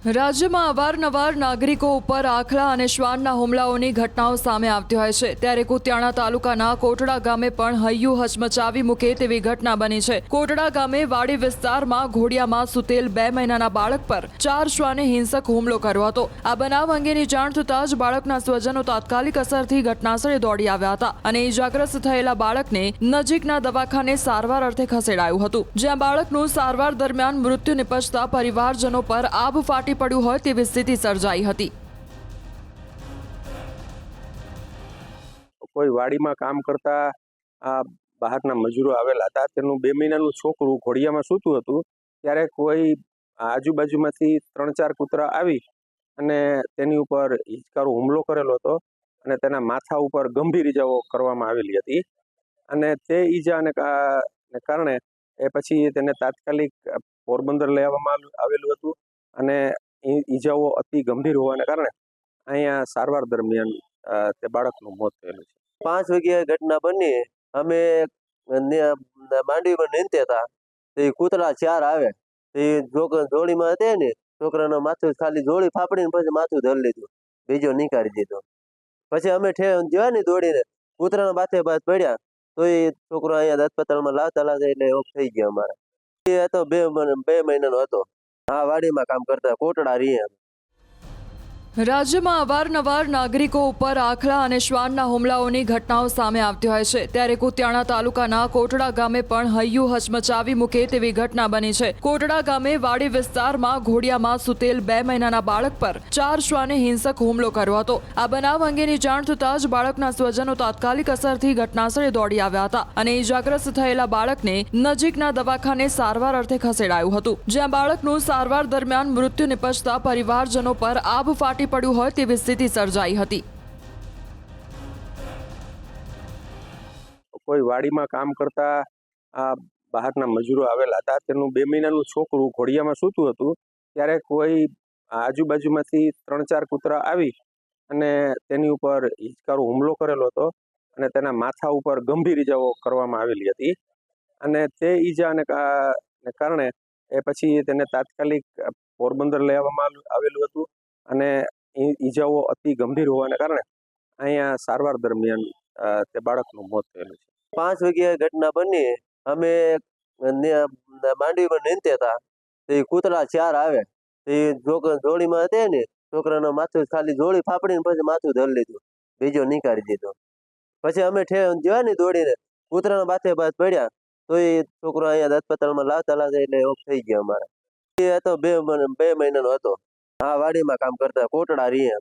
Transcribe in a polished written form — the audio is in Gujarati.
રાજ્યમાં અવારનવાર નાગરિકો ઉપર આખલા અને શ્વાનના હુમલાઓની ઘટનાઓ સામે આવતી હોય છે, ત્યારે કુતિયાણા તાલુકાના કોટડા ગામે પણ હૈયું હચમચાવી મૂકે તેવી ઘટના બની છે। કોટડા ગામે વાડી વિસ્તારમાં ઘોડિયામાં સૂતેલ 2 મહિનાના બાળક પર 4 શ્વાને હિંસક હુમલો કર્યો હતો। આ બનાવ અંગેની જાણ થતાં જ બાળકના સ્વજનો તાત્કાલિક અસરથી ઘટનાસ્થળે દોડી આવ્યા હતા અને ઇજાગ્રસ્ત થયેલા બાળકને નજીકના દવાખાને સારવાર અર્થે ખસેડાયું હતું, જ્યાં બાળકનું સારવાર દરમિયાન મૃત્યુ નિપજતા પરિવારજનો પર આબ ફાટી પડ્યું હોય તેવી સ્થિતિ સર્જાઈ હતી। કોઈ વાડીમાં કામ કરતા આ બહારના મજૂરો આવેલા હતા, તેનું 2 મહિનાનું છોકરું ઘોડિયામાં સૂતું હતું, ત્યારે કોઈ આજુબાજુમાંથી 3-4 કૂતરા આવી અને તેની ઉપર હિંચકારો હુમલો કરેલો હતો અને તેના માથા ઉપર ગંભીર ઈજાઓ કરવામાં આવેલી હતી અને તે ઈજાને કારણે પછી તેને તાત્કાલિક પોરબંદર લઈ આવવામાં આવેલું હતું અને ઈજાઓ અતિ ગંભીર હોવાને કારણે અહીંયા સારવાર દરમિયાન તે બાળકનું મોત થયેલું છે। 5 વાગ્યે ઘટના બની। અમે માંડવીમાં નીંદતા હતા, તો કૂતરા 4 આવે, જોડીમાં હતા ને, છોકરાનો માથું ખાલી જોડી ફાફડીને પછી માથું ધરી લીધું, બીજો નીકાળી દીધો। પછી અમે જોયા ને દોડીને કૂતરાના માથે બાદ પડ્યા, તો એ છોકરો અહીંયા હોસ્પિટલમાં લાવતા એટલે ઓફ થઈ ગયા અમારા। એ હતો 2 મહિનાનો હતો। આ વાડીમાં કામ કરતા કોટડા રીએ। રાજ્યમાં અવારનવાર નાગરિકો ઉપર આખલા અને શ્વાનના હુમલાઓની ઘટનાઓ સામે આવતી હોય છે, ત્યારે કુતિયાણા તાલુકાના કોટડા ગામે પણ હૈયું હચમચાવી મૂકે તેવી ઘટના બની છે। કોટડા ગામે વાડી વિસ્તારમાં ઘોડિયામાં સૂતેલ 2 મહિનાના બાળક પર 4 શ્વાને હિંસક હુમલો કર્યો હતો। આ બનાવ અંગેની જાણ થતાં જ બાળકના સ્વજનો તાત્કાલિક અસરથી ઘટનાસ્થળે દોડી આવ્યા હતા અને ઇજાગ્રસ્ત થયેલા બાળકને નજીકના દવાખાને સારવાર અર્થે ખસેડાયું હતું, જ્યાં બાળકનું સારવાર દરમિયાન મૃત્યુ નિપજતા પરિવારજનો પર આબ ફાટી પડ્યું હોય તેવી સ્થિતિ સર્જાઈ હતી। કોઈ વાડીમાં કામ કરતા આ બહારના મજૂરો આવેલા હતા, તેનું 2 મહિનાનું છોકરું ઘોડિયામાં સૂતું હતું, ત્યારે કોઈ આજુબાજુમાંથી 3-4 કૂતરા આવી અને તેની ઉપર હિંચકારો હુમલો કરેલો હતો અને તેના માથા ઉપર ગંભીર ઈજાઓ કરવામાં આવેલી હતી અને તે ઈજાને કારણે પછી તેને તાત્કાલિક પોરબંદર લઈ આવવામાં આવેલું હતું અને ઈજાઓ અતિ ગંભીર હોવાને કારણે અહીંયા સારવાર દરમિયાન તે બાળકનું મોત થયેલું છે। 5 વાગ્યે ઘટના બની। અમે માંડવીમાં નીંદતા હતા, તો કૂતરા 4 આવે, જોડીમાં હતા ને, છોકરાનો માથું ખાલી જોડી ફાફડીને પછી માથું ધરી લીધું, બીજો નીકાળી દીધો। પછી અમે જોયા ને દોડીને કૂતરાના માથે બાદ પડ્યા, તો એ છોકરો અહીંયા હોસ્પિટલમાં લાવતા એટલે ઓફ થઈ ગયા અમારા। એ હતો 2 મહિનાનો હતો। આ વાડીમાં કામ કરતા કોટડા રીએ।